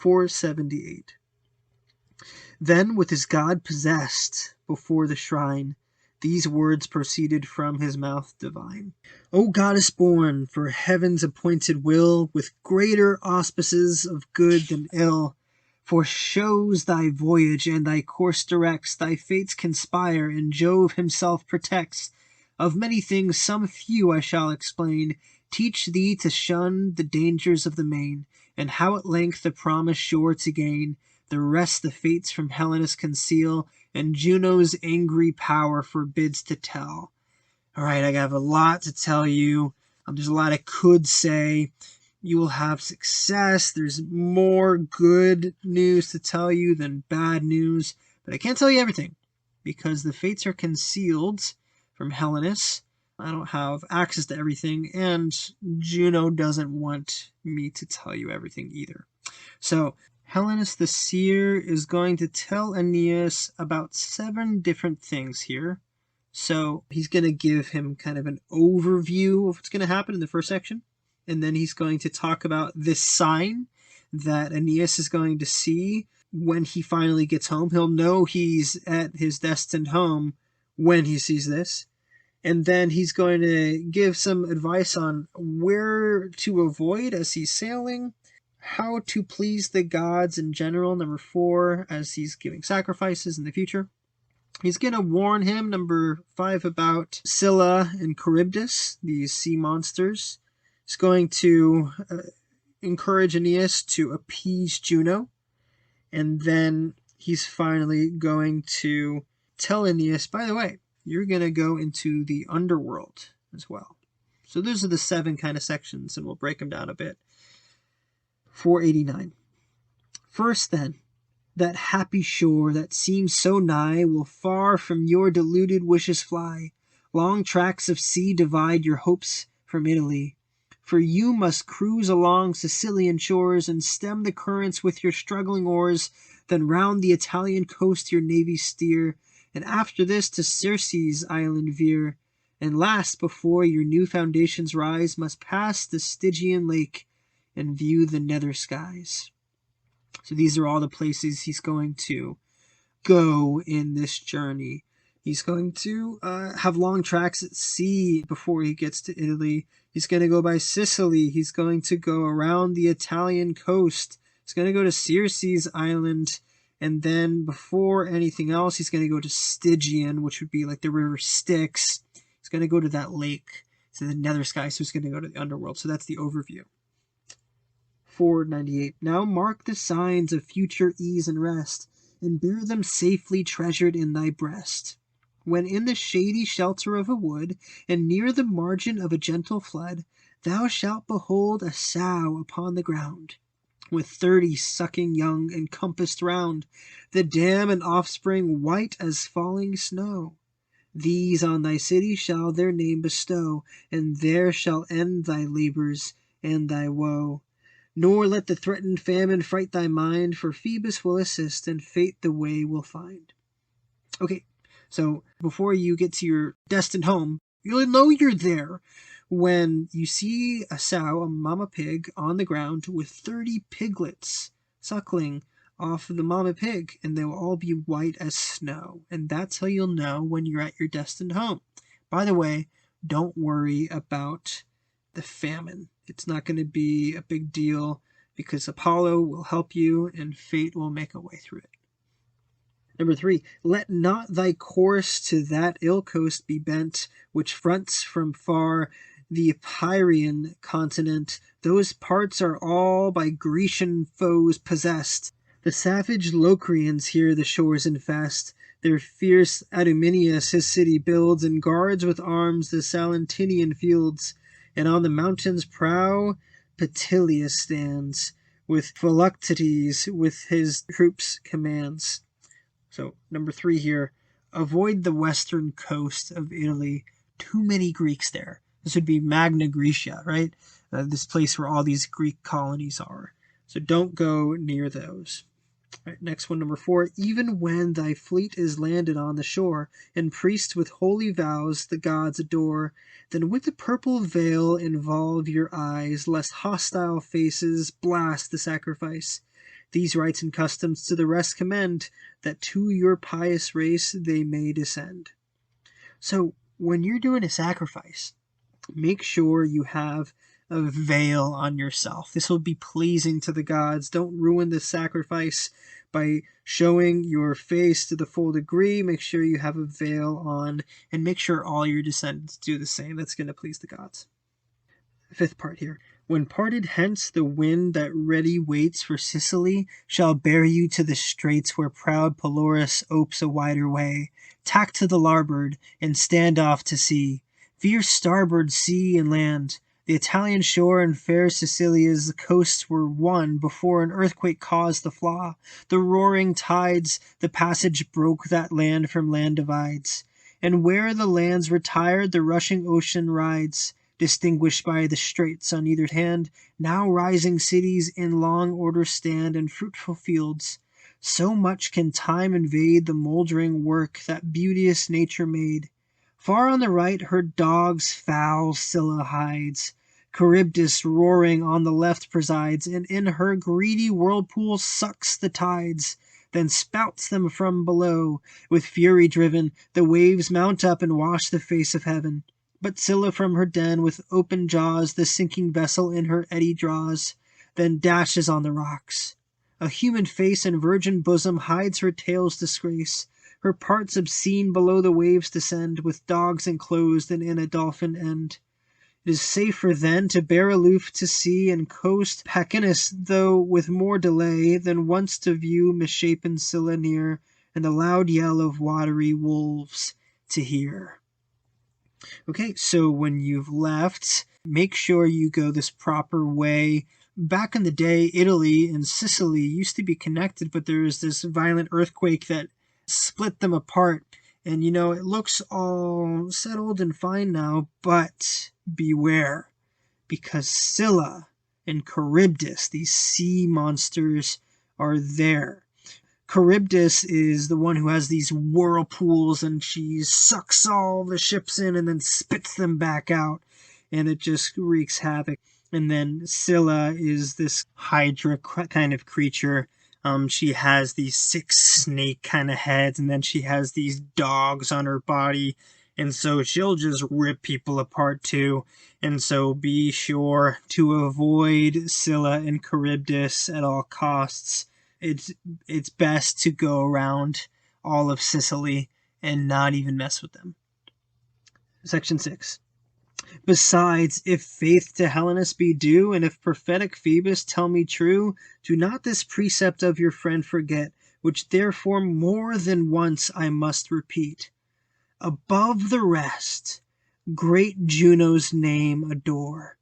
478. Then, with his God possessed before the shrine, these words proceeded from his mouth divine. O goddess born, for heaven's appointed will, with greater auspices of good than ill, foreshows thy voyage and thy course directs, thy fates conspire, and Jove himself protects. Of many things some few I shall explain, teach thee to shun the dangers of the main, and how at length the promise sure to gain. The rest the fates from Helenus conceal, and Juno's angry power forbids to tell. All right, I have a lot to tell you. There's a lot I could say. You will have success. There's more good news to tell you than bad news, but I can't tell you everything because the fates are concealed from Helenus. I don't have access to everything, and Juno doesn't want me to tell you everything either. So Helenus the seer is going to tell Aeneas about 7 different things here. So he's going to give him kind of an overview of what's going to happen in the first section. And then he's going to talk about this sign that Aeneas is going to see when he finally gets home. He'll know he's at his destined home when he sees this. And then he's going to give some advice on where to avoid as he's sailing, how to please the gods in general, number 4, as he's giving sacrifices in the future. He's going to warn him, number 5, about Scylla and Charybdis, these sea monsters. He's going to encourage Aeneas to appease Juno. And then he's finally going to tell Aeneas, by the way, you're going to go into the underworld as well. So those are the 7 kind of sections, and we'll break them down a bit. 489. First then, that happy shore that seems so nigh will far from your deluded wishes fly. Long tracts of sea divide your hopes from Italy. For you must cruise along Sicilian shores and stem the currents with your struggling oars, then round the Italian coast your navy steer, and after this to Circe's island veer, and last, before your new foundations rise, must pass the Stygian lake and view the nether skies. So these are all the places he's going to go in this journey. He's going to have long tracks at sea before he gets to Italy. He's going to go by Sicily. He's going to go around the Italian coast. He's going to go to Circe's island. And then before anything else, he's going to go to Stygian, which would be like the river Styx. He's going to go to that lake, to the nether sky. So he's going to go to the underworld. So that's the overview. 498. Now mark the signs of future ease and rest, and bear them safely treasured in thy breast. When in the shady shelter of a wood, and near the margin of a gentle flood, thou shalt behold a sow upon the ground, with 30 sucking young encompassed round, the dam and offspring white as falling snow. These on thy city shall their name bestow, and there shall end thy labors and thy woe. Nor let the threatened famine fright thy mind, for Phoebus will assist, and fate the way will find. Okay, so before you get to your destined home, you'll know you're there when you see a sow, a mama pig, on the ground with 30 piglets suckling off of the mama pig, and they will all be white as snow. And that's how you'll know when you're at your destined home. By the way, don't worry about the famine. It's not going to be a big deal because Apollo will help you and fate will make a way through it. Number 3, let not thy course to that ill coast be bent, which fronts from far the Epirian continent. Those parts are all by Grecian foes possessed. The savage Locrians here the shores infest. Their fierce Idomeneus his city builds, and guards with arms the Salentinian fields. And on the mountain's prow Petilius stands, with Philoctetes with his troops commands. So, number 3 here, avoid the western coast of Italy. Too many Greeks there. This would be Magna Graecia, right? This place where all these Greek colonies are. So don't go near those. All right, next one, number 4. Even when thy fleet is landed on the shore, and priests with holy vows the gods adore, then with the purple veil involve your eyes, lest hostile faces blast the sacrifice. These rites and customs to the rest commend, that to your pious race they may descend. So when you're doing a sacrifice, make sure you have a veil on yourself. This will be pleasing to the gods. Don't ruin the sacrifice by showing your face to the full degree. Make sure you have a veil on, and make sure all your descendants do the same. That's going to please the gods. Fifth part here. When parted hence, the wind that ready waits for Sicily shall bear you to the straits where proud Pelorus opes a wider way. Tack to the larboard, and stand off to sea. Veer starboard, sea and land. The Italian shore and fair Sicilia's coasts were one before an earthquake caused the flaw. The roaring tides the passage broke, that land from land divides. And where the lands retired, the rushing ocean rides, distinguished by the straits on either hand. Now rising cities in long order stand, and fruitful fields. So much can time invade the mouldering work that beauteous nature made. Far on the right her dogs foul Scylla hides. Charybdis roaring on the left presides, and in her greedy whirlpool sucks the tides, then spouts them from below. With fury driven, the waves mount up and wash the face of heaven. But Scylla from her den with open jaws the sinking vessel in her eddy draws, then dashes on the rocks. A human face and virgin bosom hides her tail's disgrace. Her parts obscene below the waves descend, with dogs enclosed and in a dolphin end. It is safer then to bear aloof to sea and coast Pachynus, though with more delay, than once to view misshapen Scylla near, and the loud yell of watery wolves to hear. Okay, so when you've left, make sure you go this proper way. Back in the day, Italy and Sicily used to be connected, but there was this violent earthquake that split them apart. And, it looks all settled and fine now, but beware, because Scylla and Charybdis, these sea monsters, are there. Charybdis is the one who has these whirlpools, and she sucks all the ships in and then spits them back out, and it just wreaks havoc. And then Scylla is this hydra kind of creature. She has these 6 snake kind of heads, and then she has these dogs on her body, and so she'll just rip people apart too. And so be sure to avoid Scylla and Charybdis at all costs. It's best to go around all of Sicily and not even mess with them. Section 6. Besides, if faith to Helenus be due, and if prophetic Phoebus tell me true, do not this precept of your friend forget, which therefore more than once I must repeat. Above the rest, great Juno's name adore.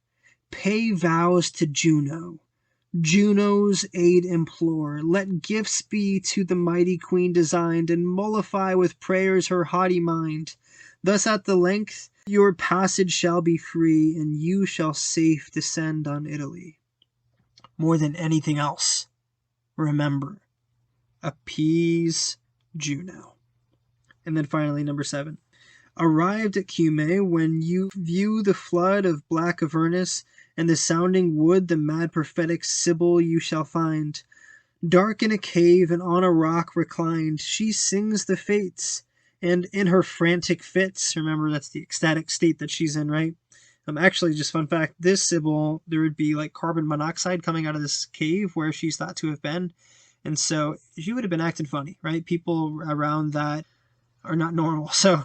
Pay vows to Juno. Juno's aid implore. Let gifts be to the mighty queen designed, and mollify with prayers her haughty mind. Thus at the length your passage shall be free, and you shall safe descend on Italy. More than anything else, remember, appease Juno. And then finally, number 7. Arrived at Cumae, when you view the flood of black Avernus, and the sounding wood, the mad prophetic Sibyl you shall find. Dark in a cave and on a rock reclined, she sings the fates, and in her frantic fits, remember that's the ecstatic state that she's in, right? Actually, just fun fact, this Sibyl, there would be like carbon monoxide coming out of this cave where she's thought to have been, and so she would have been acting funny, right? People around that are not normal, so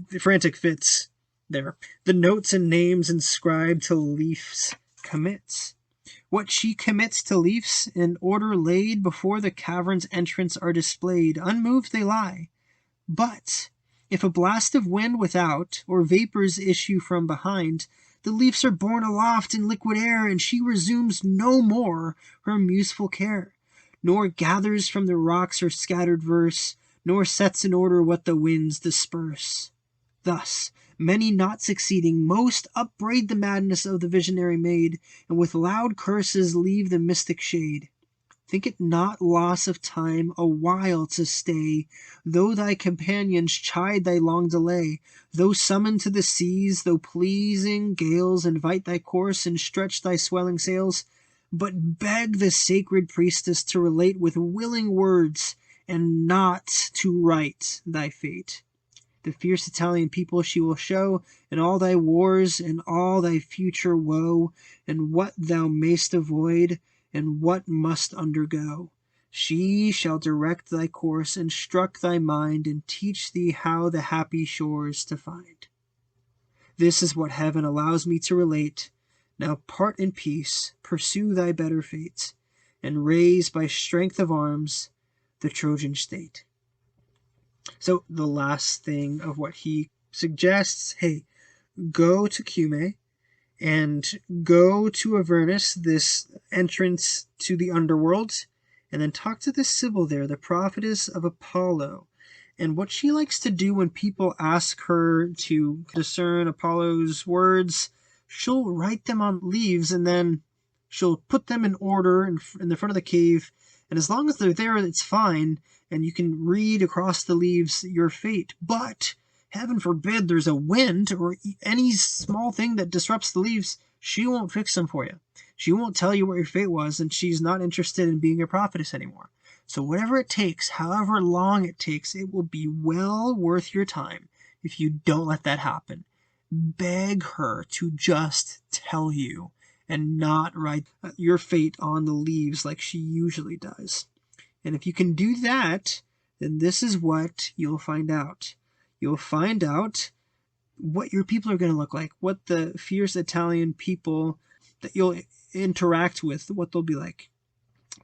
the frantic fits there. The notes and names inscribed to leafs commits. What she commits to leafs in order laid before the cavern's entrance are displayed. Unmoved they lie. But if a blast of wind without, or vapors issue from behind, the leaves are borne aloft in liquid air, and she resumes no more her museful care, nor gathers from the rocks her scattered verse, nor sets in order what the winds disperse. Thus, many not succeeding, most upbraid the madness of the visionary maid, and with loud curses leave the mystic shade. Think it not loss of time a while to stay, though thy companions chide thy long delay, though summoned to the seas, though pleasing gales invite thy course and stretch thy swelling sails. but beg the sacred priestess to relate with willing words, and not to write thy fate. The fierce Italian people she will show, in all thy wars, and all thy future woe, and what thou mayst avoid, and what must undergo. She shall direct thy course, instruct thy mind, and teach thee how the happy shores to find. This is what heaven allows me to relate. Now part in peace, pursue thy better fate, and raise by strength of arms the Trojan state. So the last thing of what he suggests, hey, go to Cumae and go to Avernus, this entrance to the underworld, and then talk to the Sibyl there, the prophetess of Apollo. And what she likes to do when people ask her to discern Apollo's words, she'll write them on leaves and then she'll put them in order in the front of the cave. And as long as they're there, it's fine. And you can read across the leaves your fate. But heaven forbid there's a wind or any small thing that disrupts the leaves, she won't fix them for you. She won't tell you what your fate was, and she's not interested in being a prophetess anymore. So whatever it takes, however long it takes, it will be well worth your time if you don't let that happen. Beg her to just tell you and not write your fate on the leaves like she usually does. And if you can do that, then this is what you'll find out. You'll find out what your people are going to look like, what the fierce Italian people that you'll interact with, what they'll be like,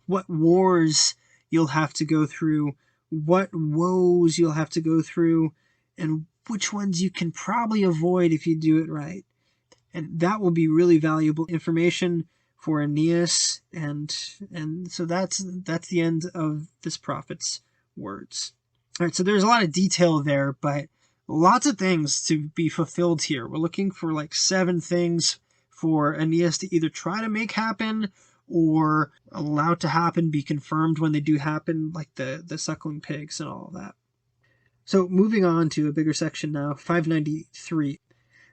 what wars you'll have to go through, what woes you'll have to go through, and which ones you can probably avoid if you do it right. And that will be really valuable information for Aeneas, and so that's the end of this prophet's words. All right, so there's a lot of detail there, but lots of things to be fulfilled here. We're looking for like 7 things for Aeneas to either try to make happen or allow to happen, be confirmed when they do happen, like the suckling pigs and all of that. So moving on to a bigger section now, 593.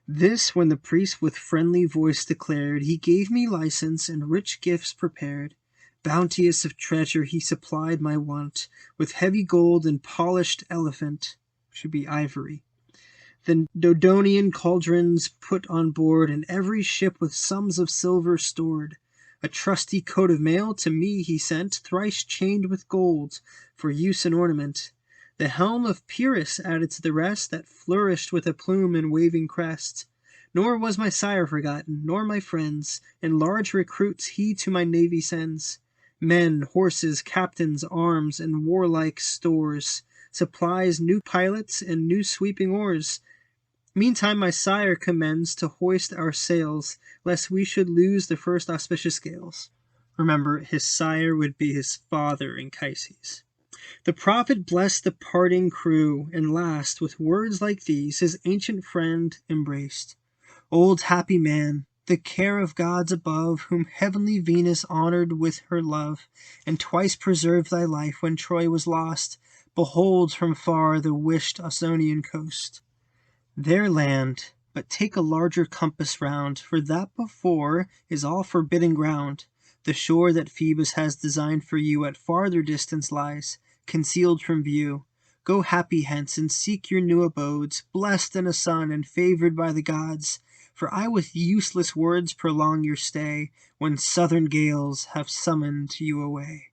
This, when the priest with friendly voice declared, he gave me license and rich gifts prepared. Bounteous of treasure he supplied my want, with heavy gold and polished elephant, should be ivory. The Dodonian cauldrons put on board, and every ship with sums of silver stored. A trusty coat of mail to me he sent, thrice chained with gold, for use and ornament. The helm of Pyrrhus added to the rest, that flourished with a plume and waving crest. Nor was my sire forgotten, nor my friends, and large recruits he to my navy sends. Men, horses, captains, arms, and warlike stores, supplies, new pilots, and new sweeping oars. Meantime my sire commends to hoist our sails, lest we should lose the first auspicious gales. Remember, his sire would be his father Anchises. The prophet blessed the parting crew, and last, with words like these, his ancient friend embraced. Old happy man, the care of gods above, whom heavenly Venus honored with her love, and twice preserved thy life when Troy was lost, behold from far the wished Ausonian coast. There land, but take a larger compass round, for that before is all forbidden ground. The shore that Phoebus has designed for you at farther distance lies, concealed from view. Go happy hence, and seek your new abodes, blessed in a son and favored by the gods. For I with useless words prolong your stay, when southern gales have summoned you away.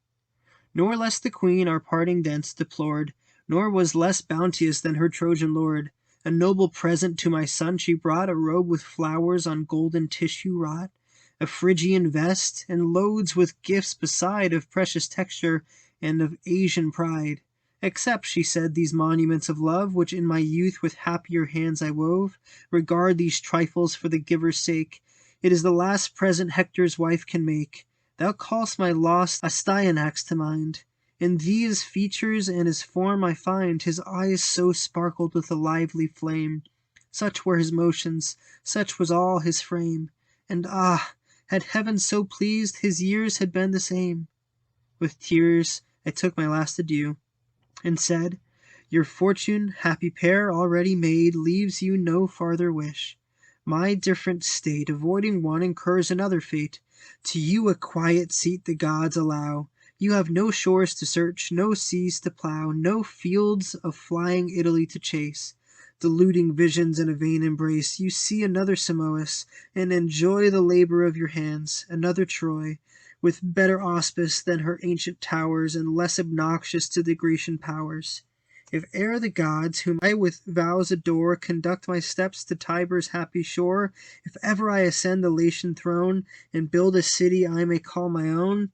Nor less the queen our parting thence deplored, nor was less bounteous than her Trojan lord. A noble present to my son she brought, a robe with flowers on golden tissue wrought, a Phrygian vest, and loads with gifts beside of precious texture and of Asian pride. Accept, she said, these monuments of love, which in my youth with happier hands I wove. Regard these trifles for the giver's sake. It is the last present Hector's wife can make. Thou call'st my lost Astyanax to mind. In thee his features and his form I find, his eyes so sparkled with a lively flame. Such were his motions, such was all his frame. And ah, had heaven so pleased, his years had been the same. With tears I took my last adieu, and said, your fortune, happy pair already made, leaves you no farther wish. My different state, avoiding one, incurs another fate. To you a quiet seat the gods allow. You have no shores to search, no seas to plough, no fields of flying Italy to chase. Deluding visions in a vain embrace, you see another Simois, and enjoy the labour of your hands, another Troy, with better auspice than her ancient towers, and less obnoxious to the Grecian powers. If e'er the gods, whom I with vows adore, conduct my steps to Tiber's happy shore, if ever I ascend the Latian throne, and build a city I may call my own,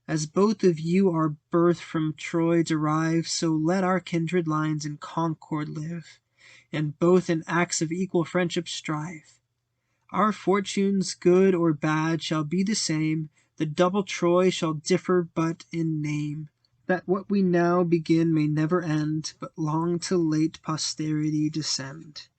as both of you our birth from Troy derive, so let our kindred lines in concord live, and both in acts of equal friendship strive. Our fortunes, good or bad, shall be the same, the double Troy shall differ but in name, that what we now begin may never end, but long to late posterity descend.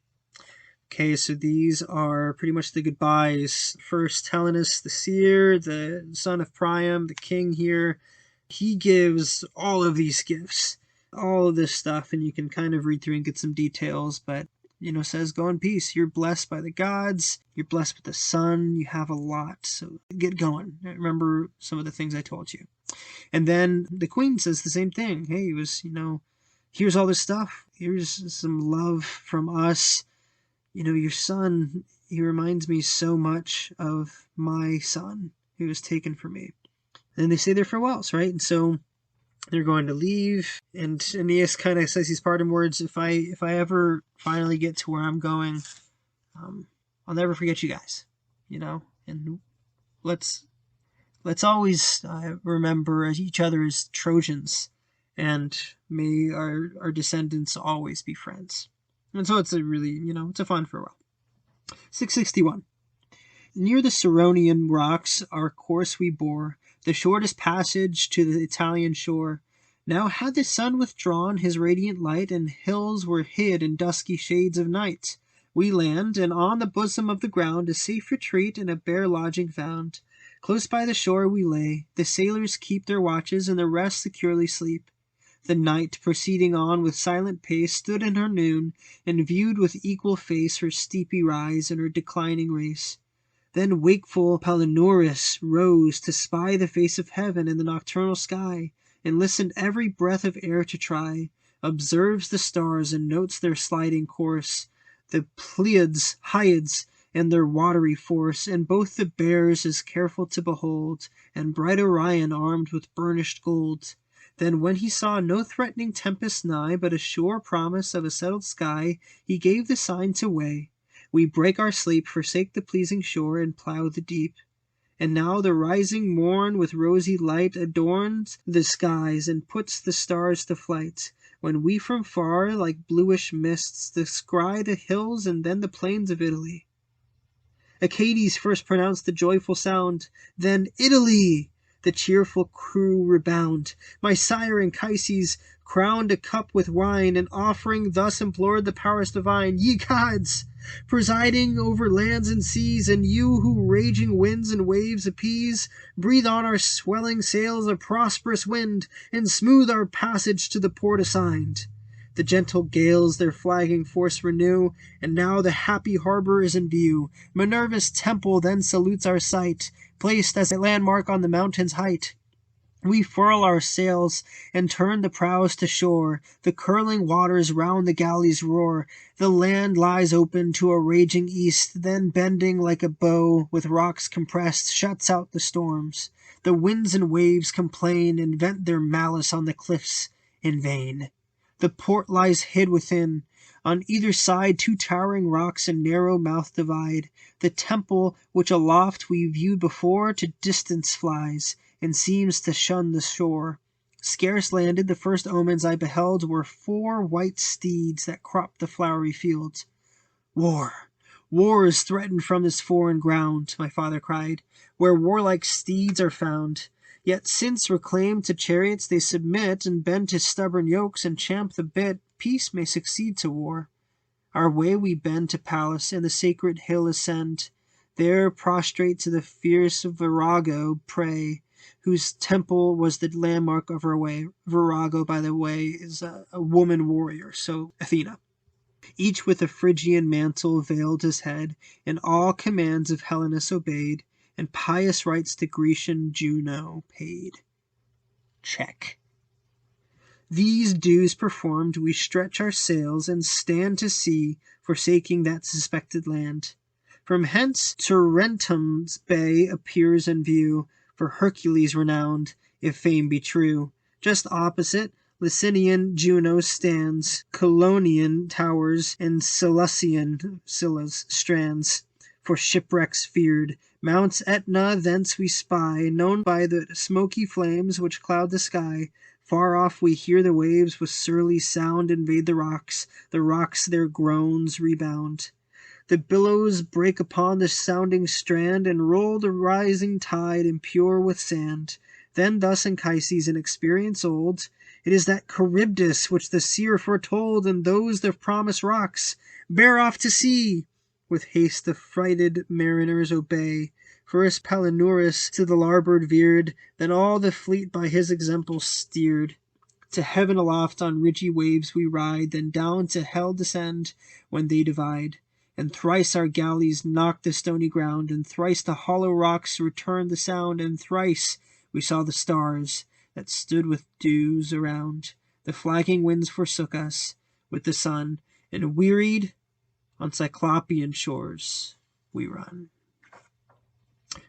Okay, so these are pretty much the goodbyes. First, Helenus the seer, the son of Priam, the king here, he gives all of these gifts, all of this stuff, and you can kind of read through and get some details, but says, go in peace. You're blessed by the gods. You're blessed with the sun. You have a lot. So get going. Remember some of the things I told you. And then the queen says the same thing. Hey, it was, here's all this stuff. Here's some love from us. Your son, he reminds me so much of my son who was taken from me. And they say their farewells, right? And so they're going to leave, and Aeneas kind of says these parting words: if I ever finally get to where I'm going, I'll never forget you guys, and let's always remember each other as Trojans, and may our descendants always be friends. And so it's a really, it's a fun farewell. 661. Near the Ceronian rocks our course we bore, the shortest passage to the Italian shore. Now had the sun withdrawn his radiant light, and hills were hid in dusky shades of night. We land, and on the bosom of the ground a safe retreat and a bare lodging found. Close by the shore we lay, the sailors keep their watches, and the rest securely sleep. The night, proceeding on with silent pace, stood in her noon, and viewed with equal face her steepy rise and her declining race. Then wakeful Palinurus rose to spy the face of heaven in the nocturnal sky, and listened every breath of air to try, observes the stars and notes their sliding course, the Pleiads, Hyades, and their watery force, and both the Bears is careful to behold, and bright Orion armed with burnished gold. Then when he saw no threatening tempest nigh, but a sure promise of a settled sky, he gave the sign to weigh. We break our sleep, forsake the pleasing shore, and plough the deep. And now the rising morn with rosy light adorns the skies, and puts the stars to flight, when we from far, like bluish mists, descry the hills and then the plains of Italy. Achates first pronounced the joyful sound, then Italy! The cheerful crew rebound. My sire Anchises crowned a cup with wine, and offering thus implored the powers divine: Ye gods, presiding over lands and seas, and you who raging winds and waves appease, breathe on our swelling sails a prosperous wind, and smooth our passage to the port assigned. The gentle gales their flagging force renew, and now the happy harbor is in view. Minerva's temple then salutes our sight, placed as a landmark on the mountain's height. We furl our sails and turn the prows to shore. The curling waters round the galleys roar. The land lies open to a raging east, then bending like a bow, with rocks compressed, shuts out the storms. The winds and waves complain and vent their malice on the cliffs in vain. The port lies hid within. On either side 2 towering rocks a narrow mouth divide. The temple, which aloft we viewed before, to distance flies, and seems to shun the shore. Scarce landed, the first omens I beheld were 4 white steeds that cropped the flowery fields. War! War is threatened from this foreign ground, my father cried, where warlike steeds are found. Yet since reclaimed to chariots they submit, and bend to stubborn yokes and champ the bit, peace may succeed to war. Our way we bend to Pallas, and the sacred hill ascend. There prostrate to the fierce Virago pray, whose temple was the landmark of our way. Virago, by the way, is a woman warrior, so Athena. Each with a Phrygian mantle veiled his head, and all commands of Helenus obeyed, and pious rites to Grecian Juno paid. Check. These dues performed, we stretch our sails and stand to sea, forsaking that suspected land. From hence Tarentum's bay appears in view, for Hercules renowned, if fame be true. Just opposite, Licinian Juno stands, Colonian towers, and Scylla's strands, for shipwrecks feared. Mounts Etna thence we spy, known by the smoky flames which cloud the sky. Far off we hear the waves with surly sound invade the rocks their groans rebound. The billows break upon the sounding strand, and roll the rising tide impure with sand. Then thus Anchises, in experience old, it is that Charybdis which the seer foretold, and those the promised rocks. Bear off to sea! With haste the frighted mariners obey. First Palinurus to the larboard veered, then all the fleet by his example steered. To heaven aloft on ridgy waves we ride, then down to hell descend when they divide. And thrice our galleys knocked the stony ground, and thrice the hollow rocks returned the sound, and thrice we saw the stars that stood with dews around. The flagging winds forsook us with the sun, and wearied on Cyclopean shores we run.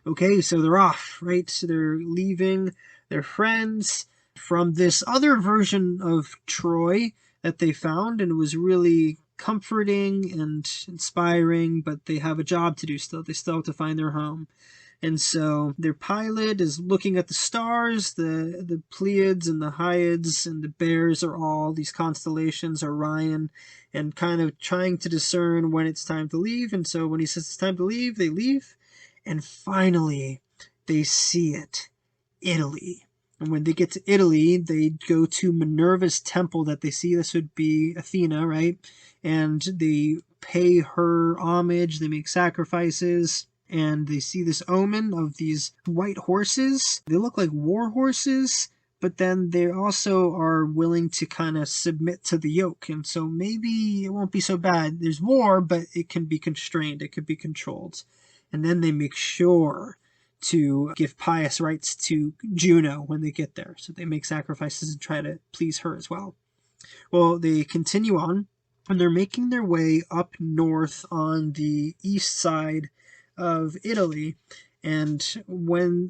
Okay, so they're off, right? So they're leaving their friends from this other version of Troy that they found, and it was really comforting and inspiring, but they have a job to do still. They still have to find their home. And so their pilot is looking at the stars, the Pleiades and the Hyades and the Bears are all these constellations, Orion, and kind of trying to discern when it's time to leave. And so when he says it's time to leave, they leave. And finally, they see it, Italy. And when they get to Italy, they go to Minerva's temple that they see. This would be Athena, right? And they pay her homage, they make sacrifices, and they see this omen of these white horses. They look like war horses, but then they also are willing to kind of submit to the yoke. And so maybe it won't be so bad. There's war, but it can be constrained. It could be controlled. And then they make sure to give pious rites to Juno when they get there. So they make sacrifices and try to please her as well. Well, they continue on, and they're making their way up north on the east side of Italy. And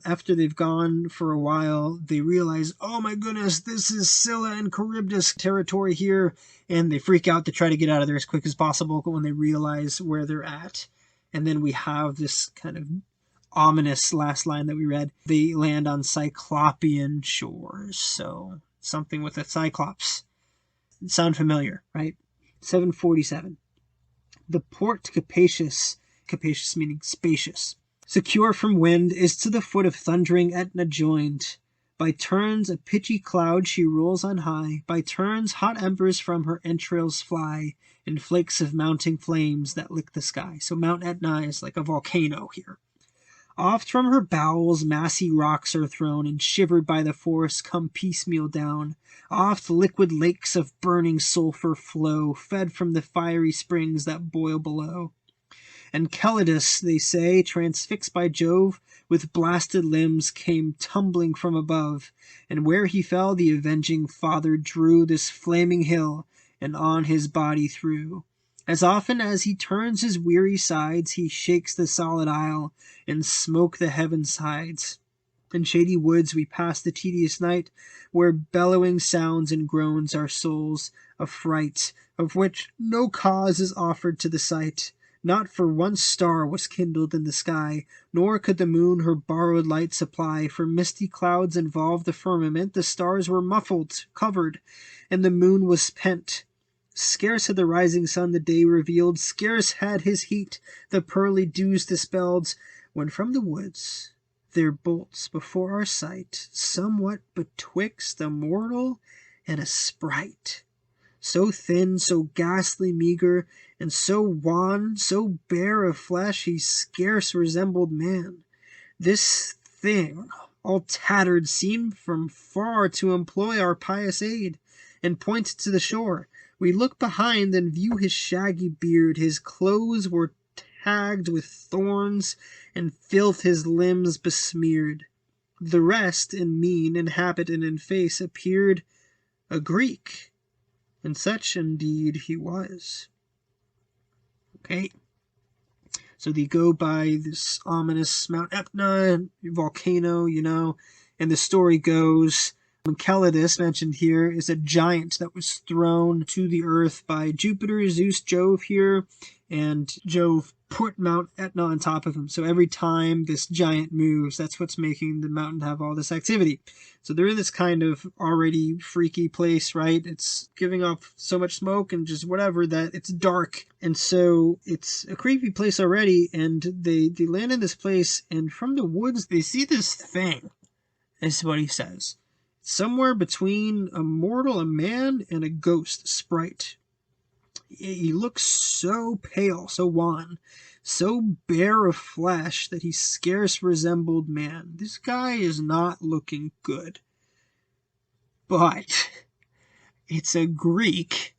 after they've gone for a while, they realize, oh my goodness, this is Scylla and Charybdis territory here. And they freak out to try to get out of there as quick as possible when they realize where they're at. And then we have this kind of ominous last line that we read. They land on Cyclopean shores. So something with a cyclops. Sound familiar, right? 747. The port capacious meaning spacious, secure from wind, is to the foot of thundering Etna joined. By turns a pitchy cloud she rolls on high, by turns hot embers from her entrails fly, in flakes of mounting flames that lick the sky. So Mount Etna is like a volcano here. Oft from her bowels massy rocks are thrown, and shivered by the force come piecemeal down. Oft liquid lakes of burning sulphur flow, fed from the fiery springs that boil below. And Calidus, they say, transfixed by Jove, with blasted limbs came tumbling from above, and where he fell the avenging father drew this flaming hill, and on his body threw. As often as he turns his weary sides, he shakes the solid isle, and smoke the heavens hides. In shady woods we pass the tedious night, where bellowing sounds and groans our souls affright, of which no cause is offered to the sight. Not for one star was kindled in the sky, nor could the moon her borrowed light supply, for misty clouds involved the firmament, the stars were muffled, covered, and the moon was pent. Scarce had the rising sun the day revealed, scarce had his heat the pearly dews dispelled, when from the woods there bolts before our sight, somewhat betwixt a mortal and a sprite. So thin, so ghastly meagre, and so wan, so bare of flesh, he scarce resembled man. This thing, all tattered, seemed from far to employ our pious aid, and pointed to the shore. We look behind, and view his shaggy beard. His clothes were hagged with thorns, and filth his limbs besmeared. The rest, in mien, in habit, and in face, appeared a Greek, and such indeed he was. Okay, so they go by this ominous Mount Etna volcano, and the story goes Enceladus, mentioned here, is a giant that was thrown to the earth by Jupiter, Zeus, Jove here, and Jove put Mount Etna on top of him. So every time this giant moves, that's what's making the mountain have all this activity. So they're in this kind of already freaky place, right? It's giving off so much smoke and just whatever that it's dark. And so it's a creepy place already, and they land in this place, and from the woods they see this thing. This is what he says. Somewhere between a mortal, a man, and a ghost sprite. He looks so pale, so wan, so bare of flesh that he scarce resembled man. This guy is not looking good. But it's a Greek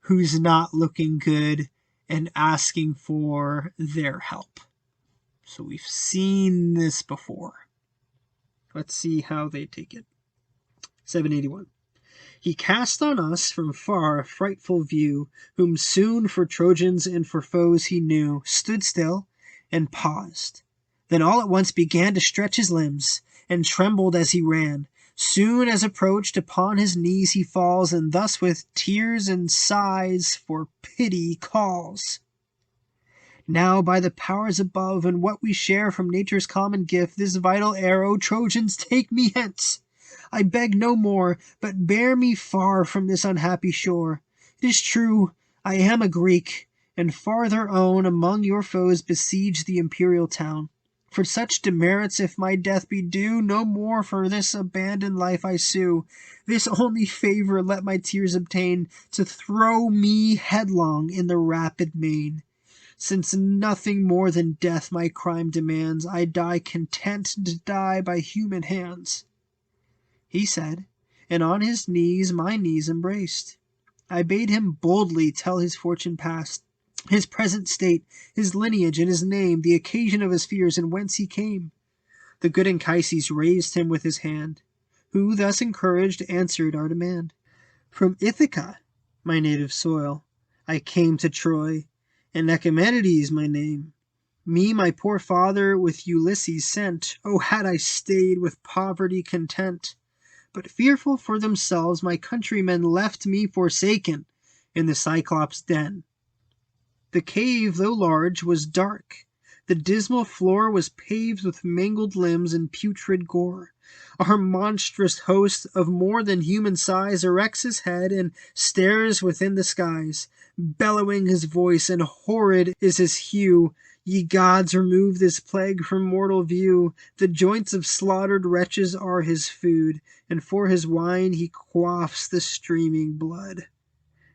who's not looking good and asking for their help. So we've seen this before. Let's see how they take it. 781. He cast on us from far a frightful view, whom soon for Trojans and for foes he knew, stood still and paused. Then all at once began to stretch his limbs, and trembled as he ran. Soon as approached, upon his knees he falls, and thus with tears and sighs for pity calls. Now by the powers above, and what we share from nature's common gift, this vital air, O Trojans, take me hence. I beg no more, but bear me far from this unhappy shore. It is true, I am a Greek, and farther on among your foes besiege the imperial town. For such demerits, if my death be due, no more for this abandoned life I sue. This only favour let my tears obtain, to throw me headlong in the rapid main. Since nothing more than death my crime demands, I die content to die by human hands. He said, and on his knees my knees embraced. I bade him boldly tell his fortune past, his present state, his lineage and his name, the occasion of his fears, and whence he came. The good Anchises raised him with his hand, who, thus encouraged, answered our demand. From Ithaca, my native soil, I came to Troy, and Echemenides my name. Me my poor father with Ulysses sent. Oh, had I stayed with poverty content! But fearful for themselves, my countrymen left me forsaken in the Cyclops' den. The cave, though large, was dark. The dismal floor was paved with mangled limbs and putrid gore. Our monstrous host, of more than human size, erects his head and stares within the skies, bellowing his voice, and horrid is his hue. Ye gods, remove this plague from mortal view. The joints of slaughtered wretches are his food, and for his wine he quaffs the streaming blood.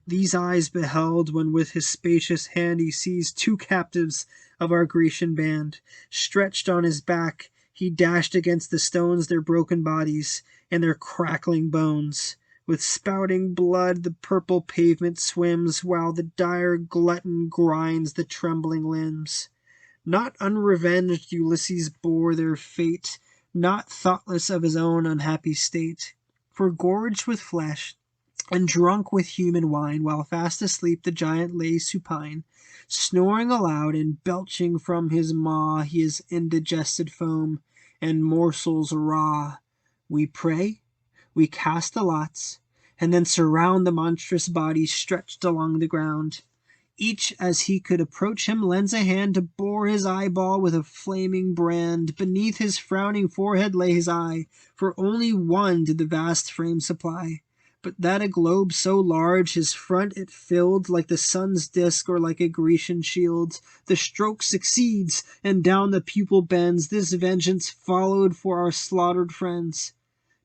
These eyes beheld, when with his spacious hand he seized 2 captives of our Grecian band. Stretched on his back, he dashed against the stones their broken bodies and their crackling bones. With spouting blood the purple pavement swims, while the dire glutton grinds the trembling limbs. Not unrevenged Ulysses bore their fate, not thoughtless of his own unhappy state. For gorged with flesh, and drunk with human wine, while fast asleep the giant lay supine, snoring aloud and belching from his maw his indigested foam and morsels raw. We pray, we cast the lots, and then surround the monstrous body stretched along the ground. Each, as he could approach him, lends a hand to bore his eyeball with a flaming brand. Beneath his frowning forehead lay his eye, for only one did the vast frame supply. But that a globe so large, his front it filled, like the sun's disk or like a Grecian shield. The stroke succeeds, and down the pupil bends. This vengeance followed for our slaughtered friends.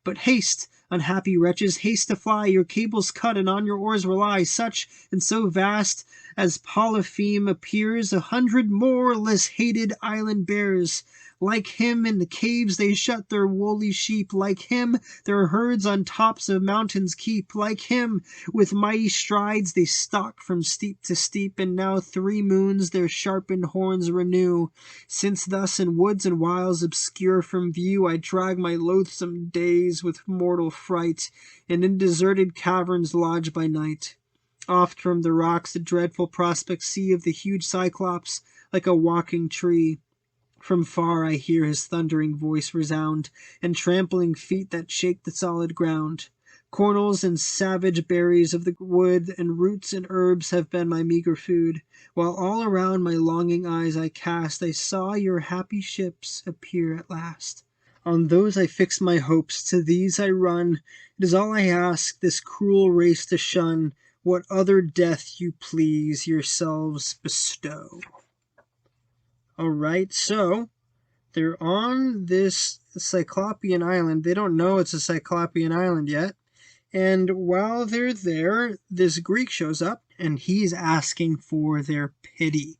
But haste, unhappy wretches, haste to fly, your cables cut, and on your oars rely. Such, and so vast, as Polypheme appears, 100 more less hated island bears. Like him in the caves they shut their woolly sheep. Like him their herds on tops of mountains keep. Like him with mighty strides they stalk from steep to steep. And now 3 moons their sharpened horns renew. Since thus in woods and wilds obscure from view I drag my loathsome days with mortal fright, and in deserted caverns lodge by night. Oft from the rocks the dreadful prospect see of the huge Cyclops, like a walking tree. From far I hear his thundering voice resound, and trampling feet that shake the solid ground. Cornels and savage berries of the wood, and roots and herbs have been my meagre food. While all around my longing eyes I cast, I saw your happy ships appear at last. On those I fix my hopes, to these I run. It is all I ask, this cruel race to shun. What other death you please yourselves bestow. Alright, so they're on this Cyclopean island. They don't know it's a Cyclopean island yet. And while they're there, this Greek shows up, and he's asking for their pity.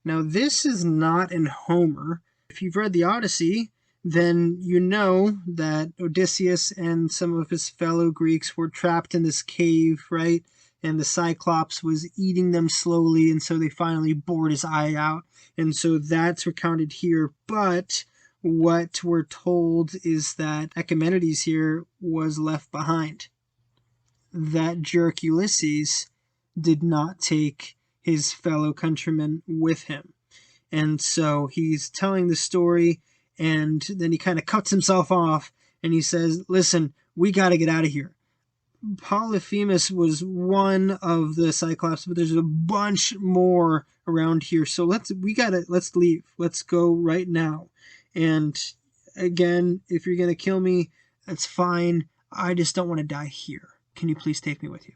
Now, this is not in Homer. If you've read the Odyssey, then you know that Odysseus and some of his fellow Greeks were trapped in this cave, right? And the Cyclops was eating them slowly, and so they finally bored his eye out. And so that's recounted here. But what we're told is that Epimenides here was left behind. That jerk Ulysses did not take his fellow countrymen with him. And so he's telling the story, and then he kind of cuts himself off, and he says, listen, we got to get out of here. Polyphemus was one of the Cyclops, but there's a bunch more around here. So let's leave. Let's go right now. And again, if you're going to kill me, that's fine. I just don't want to die here. Can you please take me with you?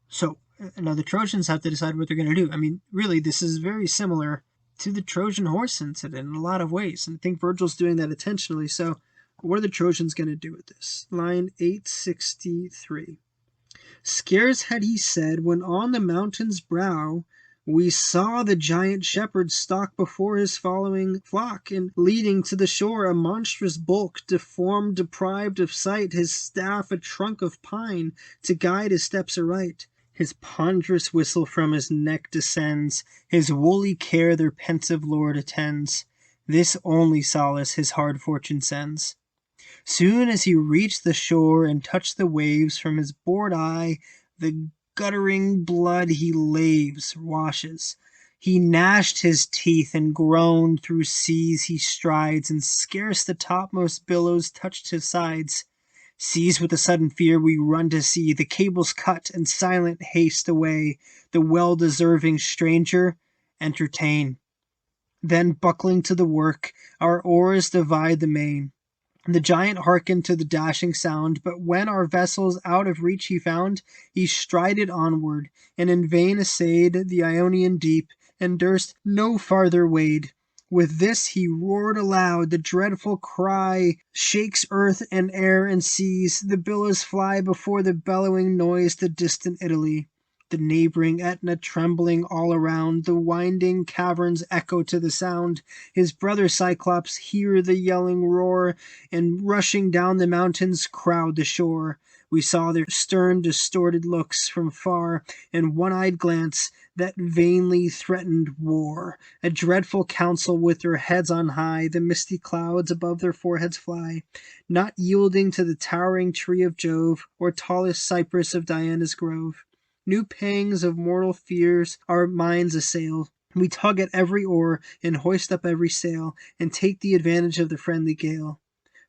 So now the Trojans have to decide what they're going to do. I mean, really, this is very similar to the Trojan horse incident in a lot of ways. And I think Virgil's doing that intentionally. So what are the Trojans going to do with this? Line 863. Scarce had he said, when on the mountain's brow we saw the giant shepherd stalk before his following flock, and leading to the shore a monstrous bulk, deformed, deprived of sight, his staff a trunk of pine to guide his steps aright. His ponderous whistle from his neck descends, his woolly care their pensive lord attends. This only solace his hard fortune sends. Soon as he reached the shore and touched the waves, from his bored eye the guttering blood he laves, washes. He gnashed his teeth and groaned, through seas he strides, and scarce the topmost billows touched his sides. Seized with a sudden fear we run to see, the cables cut and silent haste away, the well-deserving stranger entertain. Then buckling to the work, our oars divide the main. The giant hearkened to the dashing sound, but when our vessels out of reach he found, he strided onward, and in vain essayed the Ionian deep, and durst no farther wade. With this he roared aloud, the dreadful cry shakes earth and air and seas, the billows fly before the bellowing noise to distant Italy. The neighboring Etna trembling all around, the winding caverns echo to the sound. His brother Cyclops hear the yelling roar, and rushing down the mountains crowd the shore. We saw their stern, distorted looks from far, and one-eyed glance that vainly threatened war. A dreadful council with their heads on high, the misty clouds above their foreheads fly, not yielding to the towering tree of Jove, or tallest cypress of Diana's grove. New pangs of mortal fears our minds assail. We tug at every oar, and hoist up every sail, and take the advantage of the friendly gale.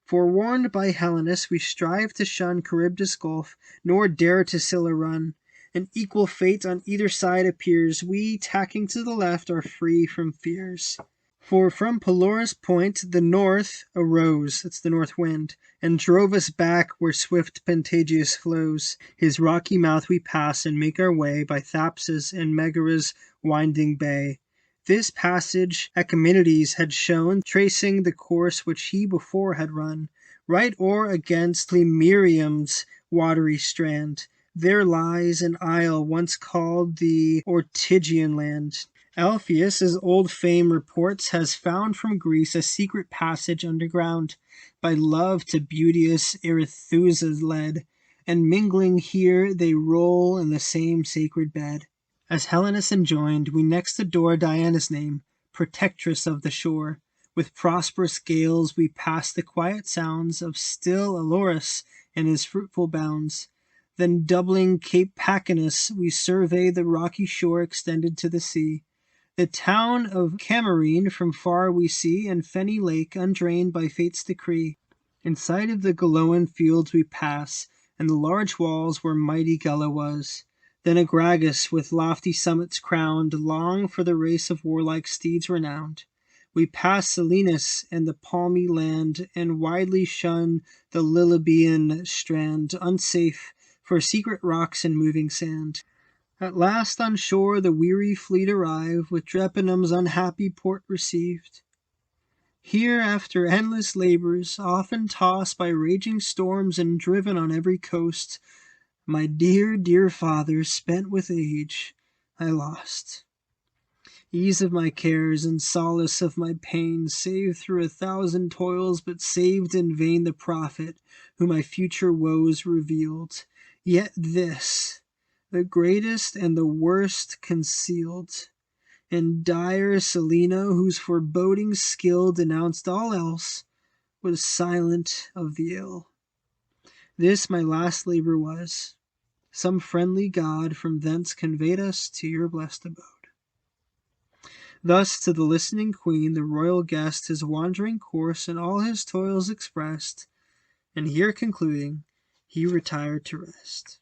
Forewarned by Helenus, we strive to shun Charybdis gulf, nor dare to Scylla run. An equal fate on either side appears. We, tacking to the left, are free from fears. For from Pelorus point the north arose, that's the north wind, and drove us back where swift Pantagius flows. His rocky mouth we pass, and make our way by Thapsus and Megara's winding bay. This passage Epimenides had shown, tracing the course which he before had run, right o'er against Plemmyrium's watery strand. There lies an isle once called the Ortygian land, Alpheus, as old fame reports, has found from Greece a secret passage underground, by love to beauteous Arethusa led, and mingling here they roll in the same sacred bed. As Helenus enjoined, we next adore Diana's name, protectress of the shore. With prosperous gales we pass the quiet sounds of still Alorus and his fruitful bounds. Then doubling Cape Pacanus, we survey the rocky shore extended to the sea. The town of Camarine from far we see, and fenny lake undrained by fate's decree. In sight of the Galoan fields we pass, and the large walls where mighty Gela was. Then Agragas with lofty summits crowned, long for the race of warlike steeds renowned. We pass Selinus and the palmy land, and widely shun the Lilybaean strand, unsafe for secret rocks and moving sand. At last on shore the weary fleet arrive, with Drepanum's unhappy port received. Here, after endless labors, often tossed by raging storms and driven on every coast, my dear, dear father, spent with age, I lost. Ease of my cares and solace of my pains, saved through 1,000 toils, but saved in vain the prophet who my future woes revealed. Yet this, the greatest and the worst concealed, and dire Selina, whose foreboding skill denounced all else, was silent of the ill. This my last labor was. Some friendly god from thence conveyed us to your blessed abode. Thus to the listening queen the royal guest his wandering course and all his toils expressed, and here concluding, he retired to rest.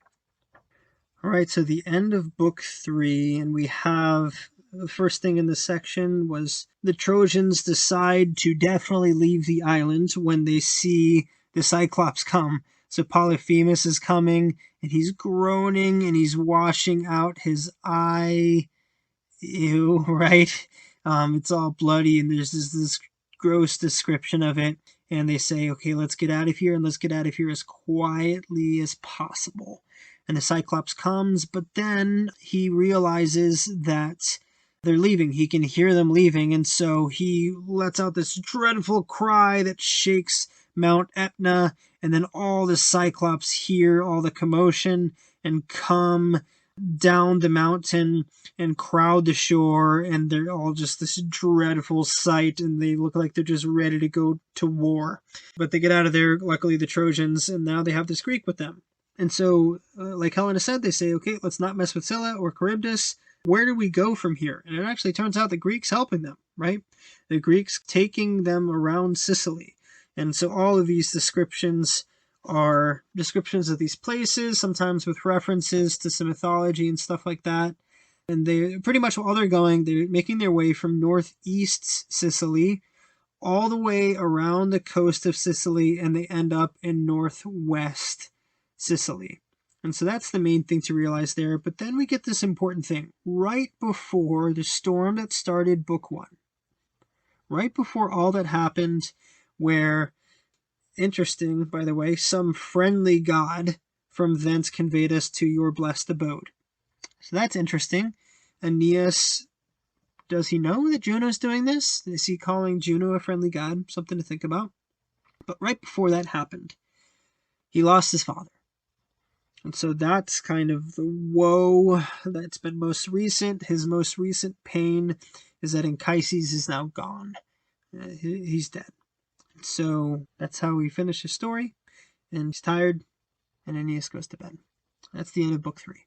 All right, so the end of book 3, and we have the first thing in this section was the Trojans decide to definitely leave the island when they see the Cyclops come. So Polyphemus is coming, and he's groaning, and he's washing out his eye. Ew, right? It's all bloody, and there's this gross description of it. And they say, okay, let's get out of here, and let's get out of here as quietly as possible. And the Cyclops comes, but then he realizes that they're leaving. He can hear them leaving, and so he lets out this dreadful cry that shakes Mount Etna, and then all the Cyclops hear all the commotion and come down the mountain and crowd the shore, and they're all just this dreadful sight, and they look like they're just ready to go to war. But they get out of there, luckily the Trojans, and now they have this Greek with them. And so, like Helena said, they say, okay, let's not mess with Scylla or Charybdis. Where do we go from here? And it actually turns out the Greeks helping them, right? The Greeks taking them around Sicily. And so all of these descriptions are descriptions of these places, sometimes with references to some mythology and stuff like that. And they pretty much while they're going, they're making their way from northeast Sicily all the way around the coast of Sicily, and they end up in northwest Sicily. And so that's the main thing to realize there. But then we get this important thing right before the storm that started book 1. Right before all that happened, where, interesting, by the way, some friendly god from thence conveyed us to your blessed abode. So that's interesting. Aeneas, does he know that Juno's doing this? Is he calling Juno a friendly god? Something to think about. But right before that happened, he lost his father. And so that's kind of the woe that's been most recent. His most recent pain is that Anchises is now gone. He's dead. So that's how we finish his story. And he's tired, and Aeneas goes to bed. That's the end of book 3.